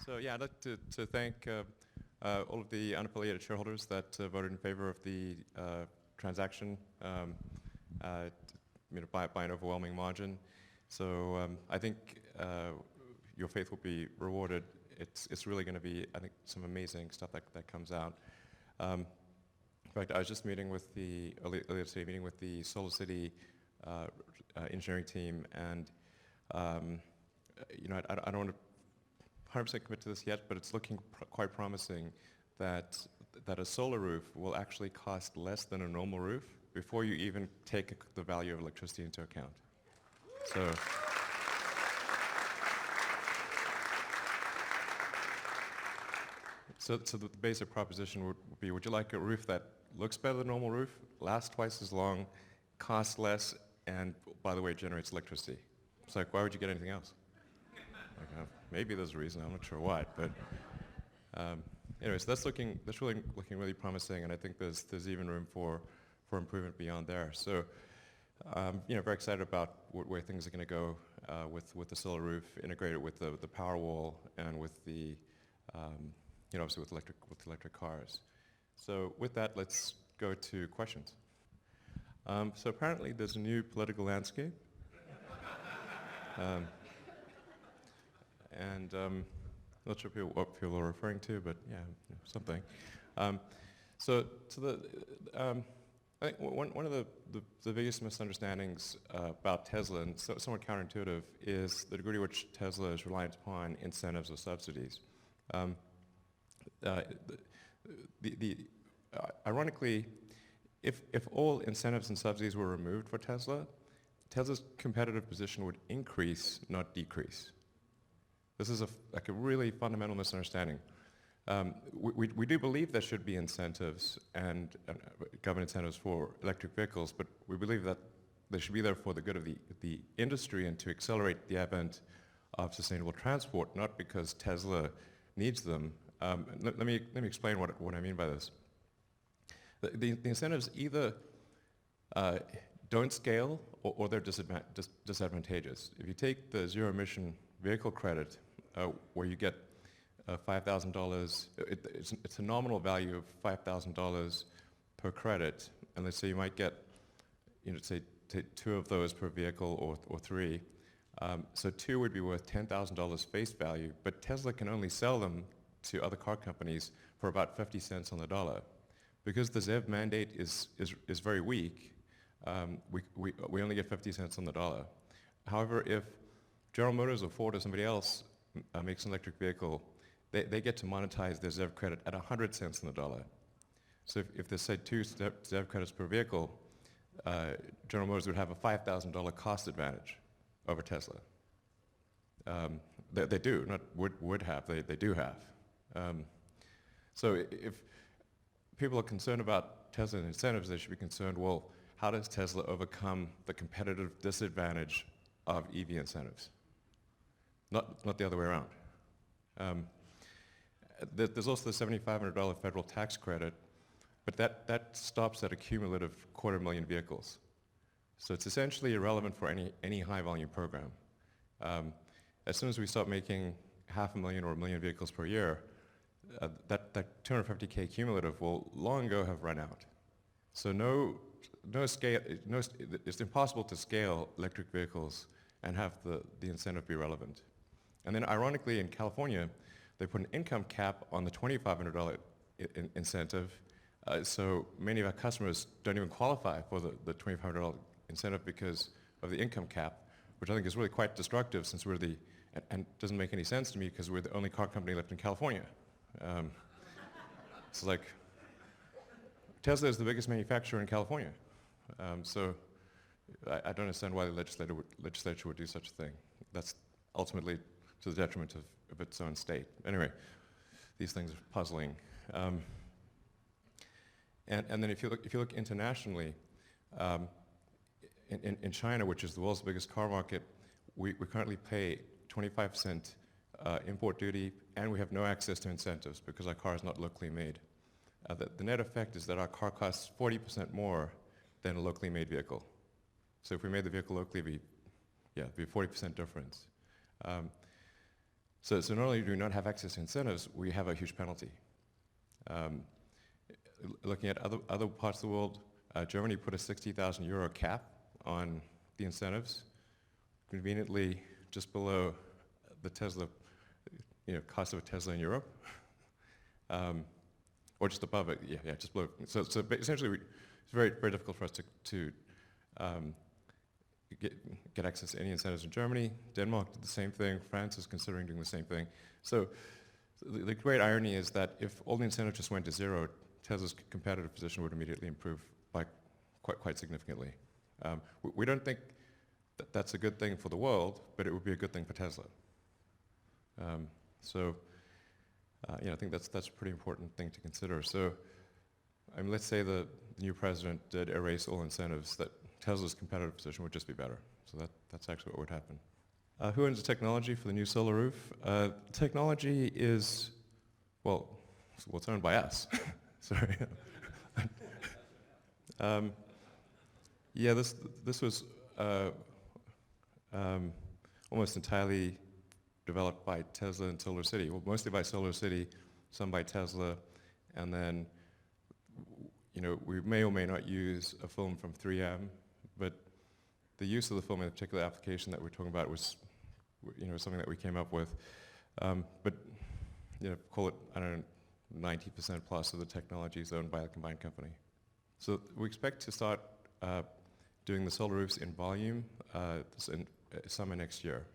So yeah, I'd like to thank all of the unaffiliated shareholders that voted in favor of the transaction by an overwhelming margin. So I think your faith will be rewarded. It's really going to be, I think, some amazing stuff that comes out. In fact, I was just meeting with earlier today, meeting with the Solar City engineering team, and I don't want to 100% commit to this yet, but it's looking quite promising that a solar roof will actually cost less than a normal roof before you even take the value of electricity into account. So the basic proposition would be, would you like a roof that looks better than a normal roof, lasts twice as long, costs less, and by the way, generates electricity? It's like, why would you get anything else? Maybe there's a reason, I'm not sure why, but anyway, so that's really looking really promising, and I think there's even room for improvement beyond there. So very excited about where things are going to go with the solar roof integrated with the power wall and with the obviously with electric cars. So with that, let's go to questions. So apparently there's a new political landscape. And I'm not sure what people are referring to, but yeah, something. I think one of the biggest misunderstandings about Tesla, and somewhat counterintuitive, is the degree to which Tesla is reliant upon incentives or subsidies. Ironically, if all incentives and subsidies were removed for Tesla's competitive position would increase, not decrease. This is a really fundamental misunderstanding. We do believe there should be incentives and government incentives for electric vehicles, but we believe that they should be there for the good of the industry and to accelerate the advent of sustainable transport, not because Tesla needs them. Let me explain what I mean by this. The incentives either don't scale or they're disadvantageous. If you take the zero-emission vehicle credit, where you get $5,000, it's a nominal value of $5,000 per credit, and let's say you might get, say 2 of those per vehicle or 3. So 2 would be worth $10,000 face value, but Tesla can only sell them to other car companies for about 50 cents on the dollar. Because the ZEV mandate is very weak, we only get 50 cents on the dollar. However, if General Motors or Ford or somebody else makes an electric vehicle, they get to monetize their ZEV credit at 100 cents on the dollar. So if there's, say, 2 ZEV credits per vehicle, General Motors would have a $5,000 cost advantage over Tesla. They do, not would have, they do have. So if people are concerned about Tesla incentives, they should be concerned, well, how does Tesla overcome the competitive disadvantage of EV incentives? Not the other way around. There's also the $7,500 federal tax credit, but that stops at a cumulative 250,000 vehicles. So it's essentially irrelevant for any high-volume program. As soon as we start making 500,000 or 1 million vehicles per year, that 250K cumulative will long ago have run out. So no scale. It's impossible to scale electric vehicles and have the incentive be relevant. And then ironically, in California, they put an income cap on the $2,500 incentive, so many of our customers don't even qualify for the $2,500 incentive because of the income cap, which I think is really quite destructive since and doesn't make any sense to me because we're the only car company left in California. It's like, Tesla is the biggest manufacturer in California. So I don't understand why the legislature would do such a thing. That's ultimately to the detriment of its own state. Anyway, these things are puzzling. And then if you look internationally, in China, which is the world's biggest car market, we currently pay 25% import duty, and we have no access to incentives because our car is not locally made. The net effect is that our car costs 40% more than a locally made vehicle. So if we made the vehicle locally, it'd be a 40% difference. So not only do we not have access to incentives, we have a huge penalty. Looking at other parts of the world, Germany put a 60,000 euro cap on the incentives, conveniently just below the Tesla, cost of a Tesla in Europe, or just above it. Yeah, just below. So essentially, it's very, very difficult for us to get access to any incentives in Germany. Denmark did the same thing. France is considering doing the same thing. So the great irony is that if all the incentives just went to zero, Tesla's competitive position would immediately improve by quite significantly. We don't think that that's a good thing for the world, but it would be a good thing for Tesla. I think that's a pretty important thing to consider. So, let's say the new president did erase all incentives, that Tesla's competitive position would just be better. So that's actually what would happen. Who owns the technology for the new solar roof? Technology is, it's owned by us. Sorry. This was almost entirely developed by Tesla and Solar City. Well, mostly by Solar City, some by Tesla, and then we may or may not use a film from 3M, but the use of the film in a particular application that we're talking about was, something that we came up with. Call it, 90% plus of the technology is owned by a combined company. So we expect to start doing the solar roofs in volume in summer next year.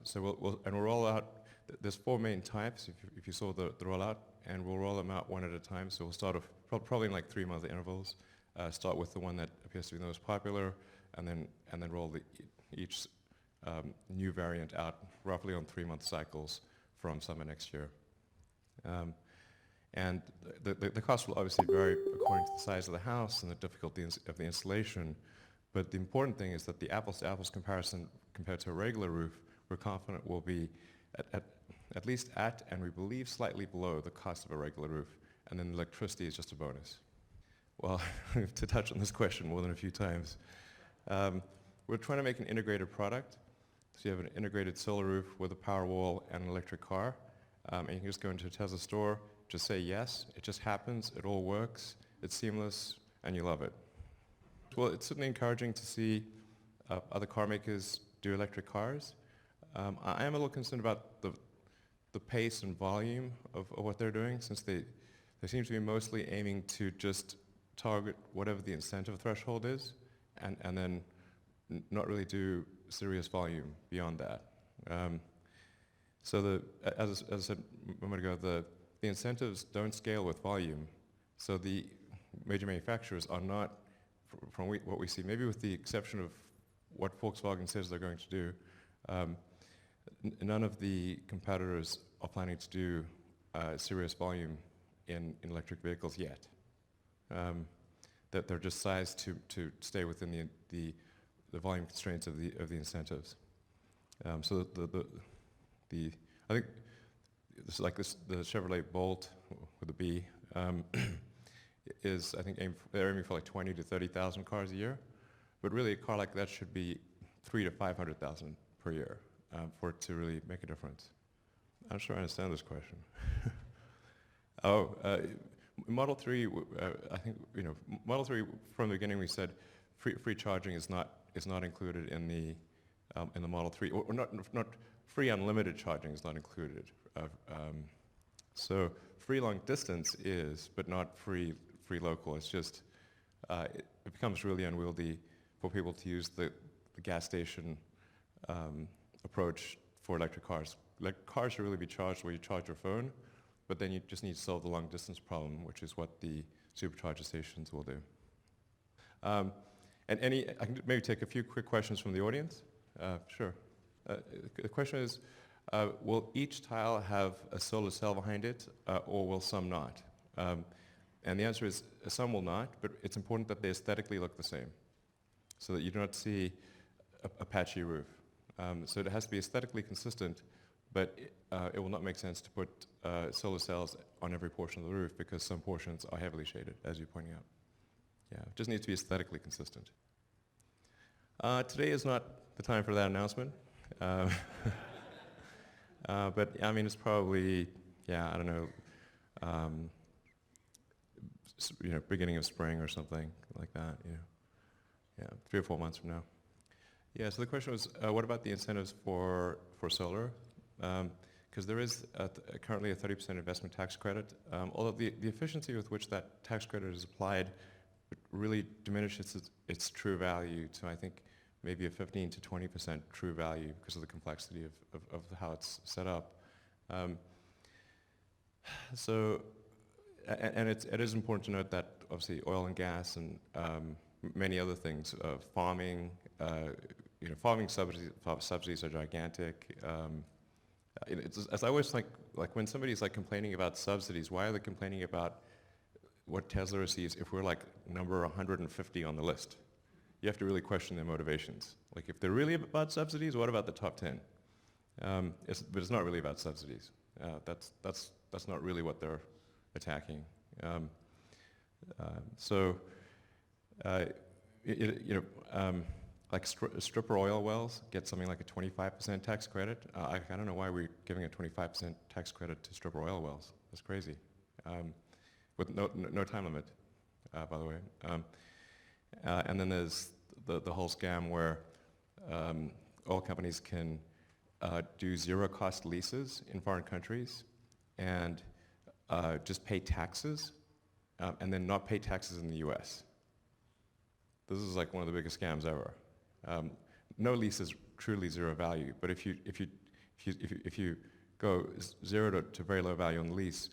So we'll roll out. There's 4 main types. If you saw the rollout, and we'll roll them out one at a time. So we'll start off probably in like 3-month intervals. Start with the one that appears to be the most popular, and then roll each new variant out roughly on 3-month cycles from summer next year. And the cost will obviously vary according to the size of the house and the difficulty of the installation. But the important thing is that the apples-to-apples comparison compared to a regular roof, we're confident will be at least at, and we believe slightly below, the cost of a regular roof. And then electricity is just a bonus. Well, to touch on this question more than a few times, we're trying to make an integrated product. So you have an integrated solar roof with a power wall and an electric car. And you can just go into a Tesla store, just say yes, it just happens, it all works, it's seamless, and you love it. Well, it's certainly encouraging to see other car makers do electric cars. I am a little concerned about the pace and volume of what they're doing, since they seem to be mostly aiming to just target whatever the incentive threshold is, and then not really do serious volume beyond that. As I said a moment ago, the incentives don't scale with volume, so the major manufacturers are not, from what we see, maybe with the exception of what Volkswagen says they're going to do, none of the competitors are planning to do serious volume in electric vehicles yet. That they're just sized to stay within the volume constraints of the incentives. I think it's like the Chevrolet Bolt with a B is, I think, they're aiming for like 20 to 30,000 cars a year, but really a car like that should be 300,000 to 500,000 per year for it to really make a difference. I'm not sure I understand this question. Model 3, I think, Model 3 from the beginning we said free charging is not included in the Model 3, or not free unlimited charging is not included. So free long distance is, but not free local. It's just it becomes really unwieldy for people to use the gas station approach for electric cars. Like, cars should really be charged where you charge your phone, but then you just need to solve the long distance problem, which is what the supercharger stations will do. I can maybe take a few quick questions from the audience. Sure. The question is, will each tile have a solar cell behind it, or will some not? And the answer is, some will not, but it's important that they aesthetically look the same, so that you do not see a patchy roof. So it has to be aesthetically consistent, but it will not make sense to put solar cells on every portion of the roof, because some portions are heavily shaded, as you're pointing out. Yeah, it just needs to be aesthetically consistent. Today is not the time for that announcement. But I mean, it's probably, yeah, I don't know, beginning of spring or something like that. Yeah, 3 or 4 months from now. Yeah. So the question was, what about the incentives for solar? Because there is currently a 30% investment tax credit. Although the efficiency with which that tax credit is applied really diminishes its true value to, I think, maybe a 15 to 20% true value because of the complexity of how it's set up. And it is important to note that obviously oil and gas and many other things, farming, farming subsidies are gigantic. As I always like when somebody's like complaining about subsidies, why are they complaining about what Tesla receives if we're like number 150 on the list? You have to really question their motivations. Like if they're really about subsidies, what about the top 10? But it's not really about subsidies. That's not really what they're attacking. Like stripper oil wells get something like a 25% tax credit. I don't know why we're giving a 25% tax credit to stripper oil wells. That's crazy. With no time limit, by the way. And then there's the whole scam where oil companies can do zero-cost leases in foreign countries and just pay taxes and then not pay taxes in the U.S. This is like one of the biggest scams ever. No lease is truly zero value, but if you go zero to very low value on the lease,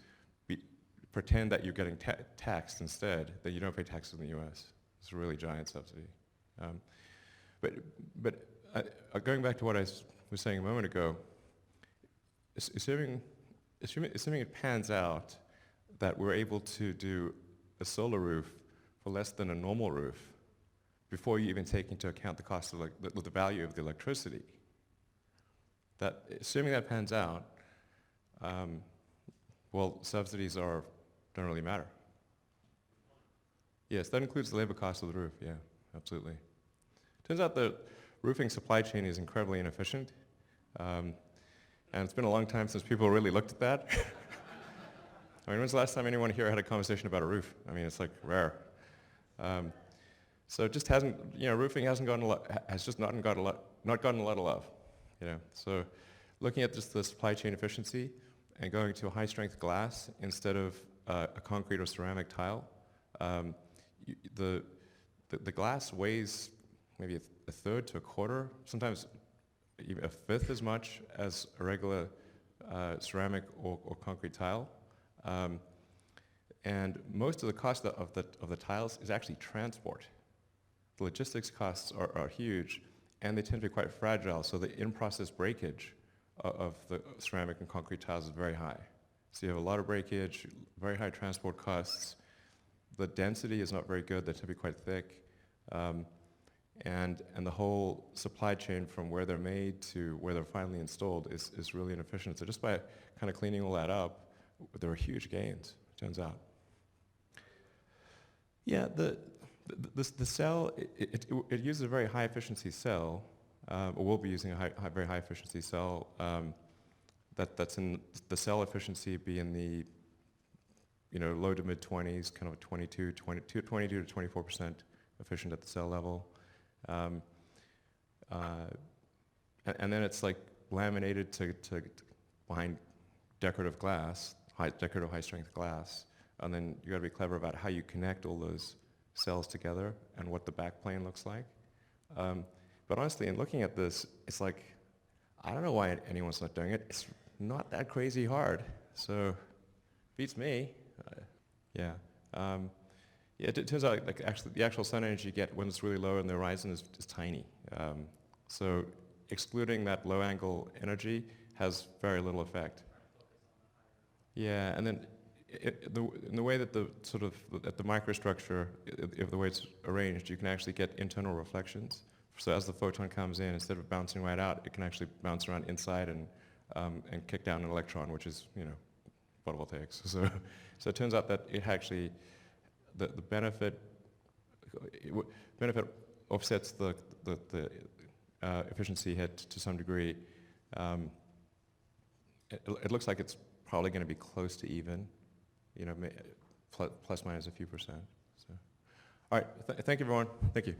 pretend that you're getting taxed instead, then you don't pay taxes in the U.S. It's a really giant subsidy. But going back to what I was saying a moment ago, assuming it pans out that we're able to do a solar roof for less than a normal roof, before you even take into account the cost of the value of the electricity, assuming that pans out, well, subsidies don't really matter. Yes, that includes the labor cost of the roof. Yeah, absolutely. Turns out the roofing supply chain is incredibly inefficient, and it's been a long time since people really looked at that. I mean, when's the last time anyone here had a conversation about a roof? I mean, it's like rare. So it just hasn't, roofing has just not gotten a lot of love. So looking at just the supply chain efficiency and going to a high-strength glass instead of a concrete or ceramic tile, the glass weighs maybe a third to a quarter, sometimes even a fifth as much as a regular ceramic or concrete tile. And most of the cost of the tiles is actually transport. The logistics costs are huge, and they tend to be quite fragile, so the in-process breakage of the ceramic and concrete tiles is very high. So you have a lot of breakage, very high transport costs. The density is not very good, they tend to be quite thick. And the whole supply chain from where they're made to where they're finally installed is really inefficient. So just by kind of cleaning all that up, there are huge gains, it turns out. Yeah, the cell, it uses a very high efficiency cell, or will be using a very high efficiency cell. That's in the cell efficiency be in the low to mid 20s, kind of 22 to 24% efficient at the cell level, and then it's like laminated to behind decorative glass, decorative high strength glass, and then you got to be clever about how you connect all those cells together and what the backplane looks like. But honestly, in looking at this, it's like, I don't know why anyone's not doing it. It's not that crazy hard. So, beats me. Yeah. It turns out the actual sun energy you get when it's really low in the horizon is tiny. So excluding that low angle energy has very little effect. Yeah, and then in the way that at the microstructure, if the way it's arranged, you can actually get internal reflections. So as the photon comes in, instead of bouncing right out, it can actually bounce around inside and kick down an electron, which is photovoltaics. So it turns out that it actually the benefit offsets the efficiency hit to some degree. It looks like it's probably going to be close to even, plus minus a few percent. So, all right, thank you, everyone. Thank you.